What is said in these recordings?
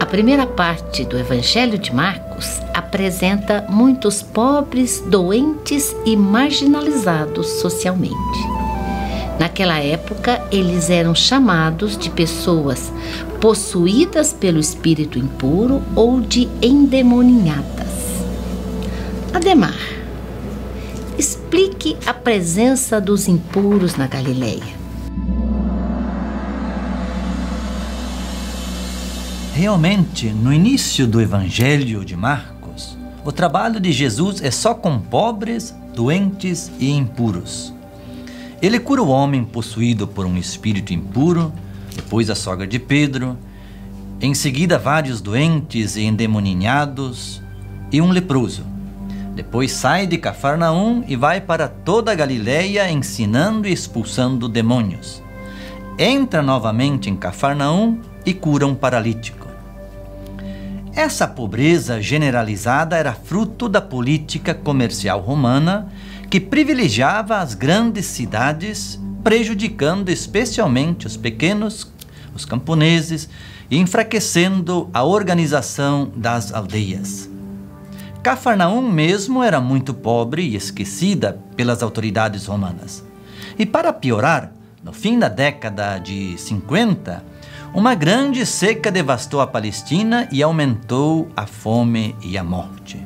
primeira parte do Evangelho de Marcos apresenta muitos pobres, doentes e marginalizados socialmente. Naquela época, eles eram chamados de pessoas possuídas pelo espírito impuro ou de endemoninhadas. Ademar, explique a presença dos impuros na Galileia. Realmente, no início do Evangelho de Marcos, o trabalho de Jesus é só com pobres, doentes e impuros. Ele cura o homem possuído por um espírito impuro, depois a sogra de Pedro, em seguida vários doentes e endemoninhados e um leproso. Depois sai de Cafarnaum e vai para toda a Galileia ensinando e expulsando demônios. Entra novamente em Cafarnaum e cura um paralítico. Essa pobreza generalizada era fruto da política comercial romana que privilegiava as grandes cidades, prejudicando especialmente os pequenos, os camponeses, e enfraquecendo a organização das aldeias. Cafarnaum mesmo era muito pobre e esquecida pelas autoridades romanas. E para piorar, no fim da década de 50, uma grande seca devastou a Palestina e aumentou a fome e a morte.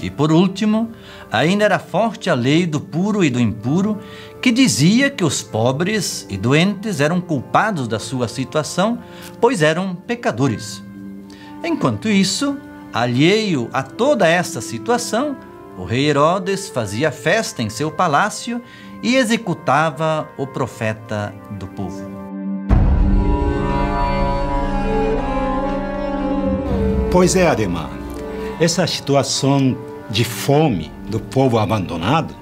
E por último, ainda era forte a lei do puro e do impuro, que dizia que os pobres e doentes eram culpados da sua situação, pois eram pecadores. Enquanto isso, alheio a toda essa situação, o rei Herodes fazia festa em seu palácio e executava o profeta do povo. Pois é, Ademar, essa situação de fome do povo abandonado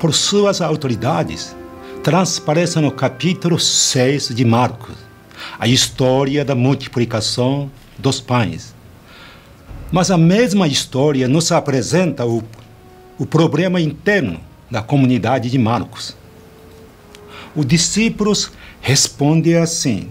por suas autoridades transparece no capítulo 6 de Marcos, a história da multiplicação dos pães. Mas a mesma história nos apresenta o problema interno da comunidade de Marcos. Os discípulos respondem assim: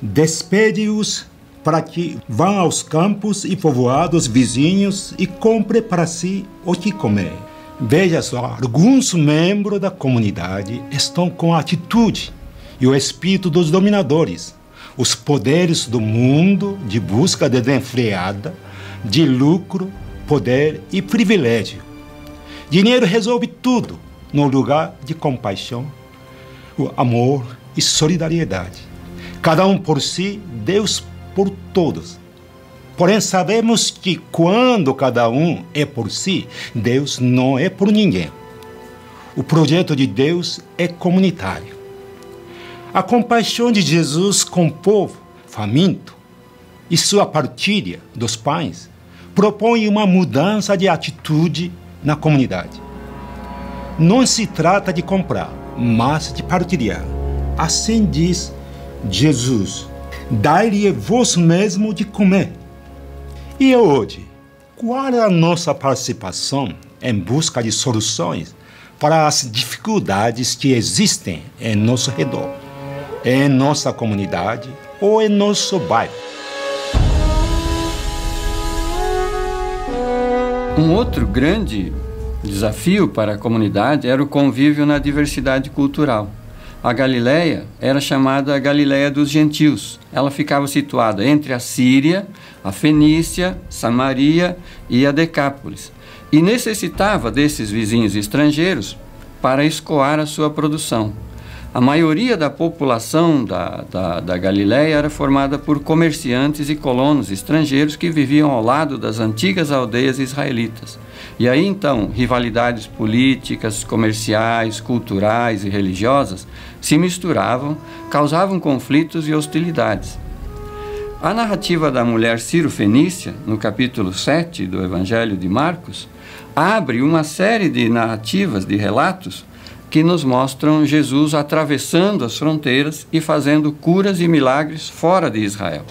despede-os para que vão aos campos e povoados vizinhos e comprem para si o que comer. Veja só, alguns membros da comunidade estão com a atitude e o espírito dos dominadores, os poderes do mundo de busca desenfreada, de lucro, poder e privilégio. Dinheiro resolve tudo no lugar de compaixão, o amor e solidariedade. Cada um por si, Deus por todos. Porém, sabemos que quando cada um é por si, Deus não é por ninguém. O projeto de Deus é comunitário. A compaixão de Jesus com o povo faminto e sua partilha dos pães propõe uma mudança de atitude na comunidade. Não se trata de comprar, mas de partilhar. Assim diz Jesus: dai-lhe vós mesmo de comer. E hoje, qual é a nossa participação em busca de soluções para as dificuldades que existem em nosso redor, em nossa comunidade ou em nosso bairro? Um outro grande desafio para a comunidade era o convívio na diversidade cultural. A Galileia era chamada a Galileia dos Gentios. Ela ficava situada entre a Síria, a Fenícia, Samaria e a Decápolis, e necessitava desses vizinhos estrangeiros para escoar a sua produção. A maioria da população da Galileia era formada por comerciantes e colonos estrangeiros que viviam ao lado das antigas aldeias israelitas. E aí então, rivalidades políticas, comerciais, culturais e religiosas se misturavam, causavam conflitos e hostilidades. A narrativa da mulher Ciro-Fenícia, no capítulo 7 do Evangelho de Marcos, abre uma série de narrativas, de relatos, que nos mostram Jesus atravessando as fronteiras e fazendo curas e milagres fora de Israel.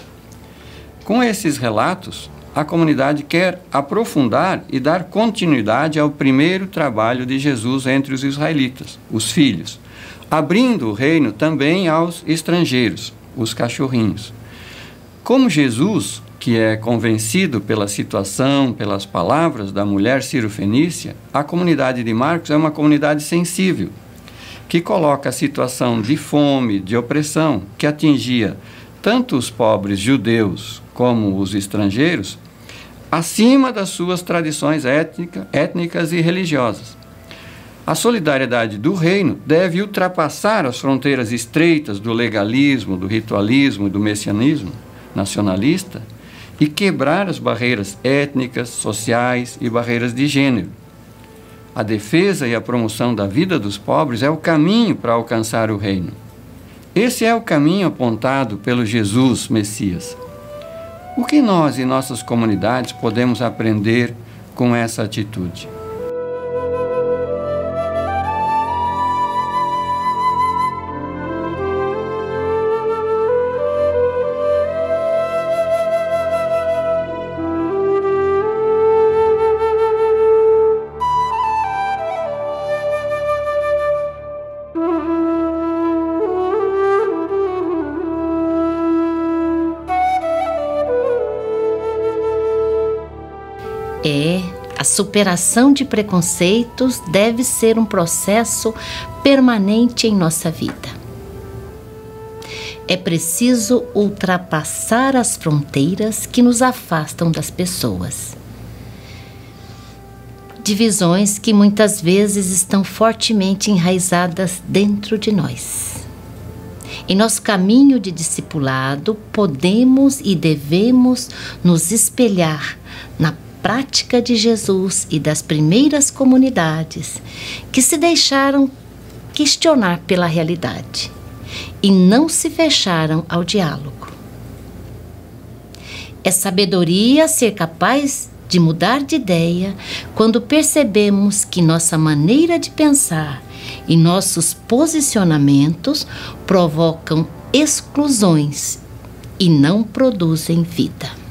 Com esses relatos, a comunidade quer aprofundar e dar continuidade ao primeiro trabalho de Jesus entre os israelitas, os filhos, abrindo o reino também aos estrangeiros, os cachorrinhos. Como Jesus, que é convencido pela situação, pelas palavras da mulher cirofenícia, a comunidade de Marcos é uma comunidade sensível, que coloca a situação de fome, de opressão, que atingia tanto os pobres judeus como os estrangeiros, acima das suas tradições étnicas e religiosas. A solidariedade do reino deve ultrapassar as fronteiras estreitas do legalismo, do ritualismo e do messianismo nacionalista e quebrar as barreiras étnicas, sociais e barreiras de gênero. A defesa e a promoção da vida dos pobres é o caminho para alcançar o reino. Esse é o caminho apontado pelo Jesus Messias. O que nós e nossas comunidades podemos aprender com essa atitude? A superação de preconceitos deve ser um processo permanente em nossa vida. É preciso ultrapassar as fronteiras que nos afastam das pessoas. Divisões que muitas vezes estão fortemente enraizadas dentro de nós. Em nosso caminho de discipulado, podemos e devemos nos espelhar na prática de Jesus e das primeiras comunidades que se deixaram questionar pela realidade e não se fecharam ao diálogo. É sabedoria ser capaz de mudar de ideia quando percebemos que nossa maneira de pensar e nossos posicionamentos provocam exclusões e não produzem vida.